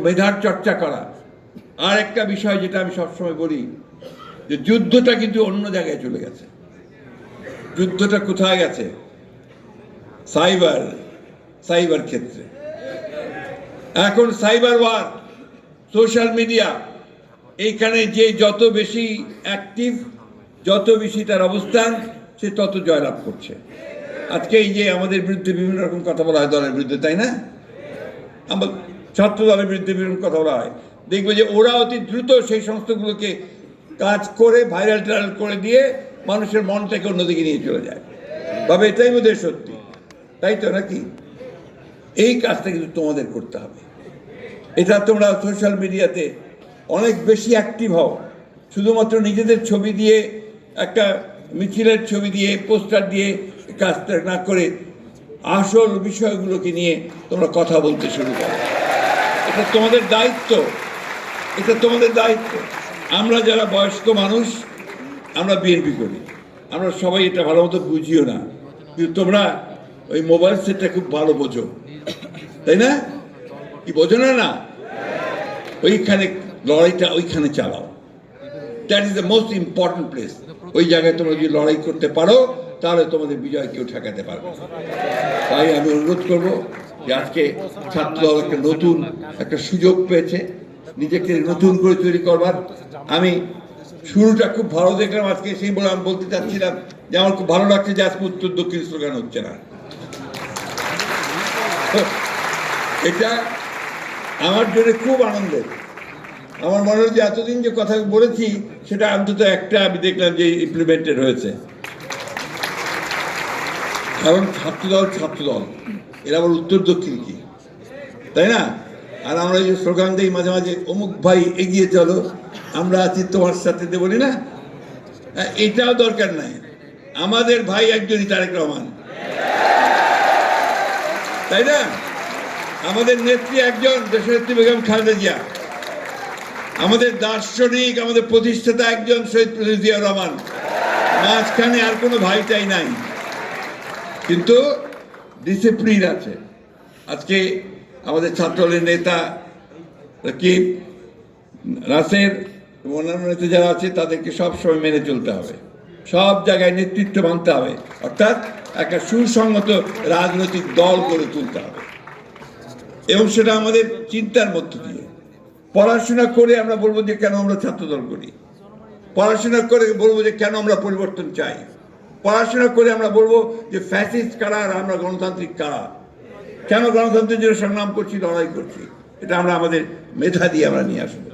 মেধার চর্চা করা। আর একটা বিষয় যেটা আমি সবসময় বলি যে যুদ্ধটা কিন্তু অন্য জায়গায় চলে গেছে। যুদ্ধটা কোথায় গেছে? সাইবার ক্ষেত্রে। এখন সাইবার ওয়ার, সোশ্যাল মিডিয়া, এইখানে যে যত বেশি অ্যাক্টিভ, যত বেশি তার অবস্থান, সে তত জয়লাভ করছে। আজকে এই যে আমাদের বিরুদ্ধে বিভিন্ন রকম কথা বলা হয় দলের বিরুদ্ধে, তাই না? আমার ছাত্র দলের বিরুদ্ধে বিভিন্ন কথা বলা হয়, দেখবে যে ওরা অতি দ্রুত সেই সমস্তগুলোকে কাজ করে ভাইরাল টাইরাল করে দিয়ে মানুষের মনটাকে অন্যদিকে নিয়ে চলে যায়, ভাবে এটাই বোধহয় সত্যি, তাই তো নাকি? এই কাজটা কিন্তু তোমাদের করতে হবে। এটা তোমরা সোশ্যাল মিডিয়াতে অনেক বেশি অ্যাক্টিভ হও, শুধুমাত্র নিজেদের ছবি দিয়ে, একটা মিছিলের ছবি দিয়ে, পোস্টার দিয়ে কাজটা না করে আসল বিষয়গুলোকে নিয়ে তোমরা কথা বলতে শুরু করো। এটা তোমাদের দায়িত্ব, এটা তোমাদের দায়িত্ব। আমরা যারা বয়স্ক মানুষ, আমরা বিএনপি করি, আমরা সবাই এটা ভালো মতো বুঝিও না, কিন্তু তোমরা ওই মোবাইল সেটটা খুব ভালো বোঝো, তাই না? কি বোঝো না? না, ওইখানে লড়াইটা ওইখানে চালাও। That is the most important place. ওই জায়গায় তোমরা যদি লড়াই করতে পারো, তাহলে তোমাদের বিজয় কেউ ঠেকাতে পারবে। তাই আমি অনুরোধ করবো যে আজকে ছাত্রদল একটা নতুন একটা সুযোগ পেয়েছে নিজেকে নতুন করে তৈরি করবার। আমি শুরুটা খুব ভালো দেখলাম আজকে, সেই বলে আমি বলতে চাচ্ছিলাম যে আমার খুব ভালো লাগছে যে আজকে উত্তর দক্ষিণ স্লোগান হচ্ছে না। এটা আমার জন্য খুব আনন্দের। আমার মনে হয় যে এতদিন যে কথা বলেছি সেটা অন্তত একটা আমি দেখলাম যে ইমপ্লিমেন্টেড হয়েছে। কারণ ছাত্রদল এরা আবার উত্তর দক্ষিণ কি, তাই না? আর আমরা এই যে স্লোগান দিই মাঝে মাঝে, অমুক ভাই এগিয়ে চলো, আমরা আছি তোমার সাথে, বলি না? এটাও দরকার নাই। আমাদের ভাই একজনই, তারেক রহমান, তাই না? আমাদের নেত্রী একজন, দেশনেত্রী বেগম খালেদা জিয়া। আমাদের দার্শনিক, আমাদের প্রতিষ্ঠাতা একজন, শহীদ প্রেসিডেন্ট জিয়াউর রহমান। মাঝখানে আর কোনো ভাইটাই নাই, কিন্তু ডিসিপ্লিন আছে। আজকে আমাদের ছাত্রদলের নেতা রাকিব, রাসেল, অন্যান্য নেতা যারা আছে তাদেরকে সবসময় মেনে চলতে হবে, সব জায়গায় নেতৃত্ব মানতে হবে, অর্থাৎ একটা সুসংগত রাজনৈতিক দল গড়ে তুলতে হবে। এবং সেটা আমাদের চিন্তার মধ্য দিয়ে। পড়াশোনা করে আমরা বলবো যে কেন আমরা ছাত্রদল করি, পড়াশোনা করে বলবো যে কেন আমরা পরিবর্তন চাই, পড়াশোনা করে আমরা বলবো যে ফ্যাসিস্ট কারা আর আমরা গণতান্ত্রিক কারা, কেন গণতন্ত্রের জন্য সংগ্রাম করছি, লড়াই করছি। এটা আমরা আমাদের মেধা দিয়ে আমরা নিয়ে আসবো।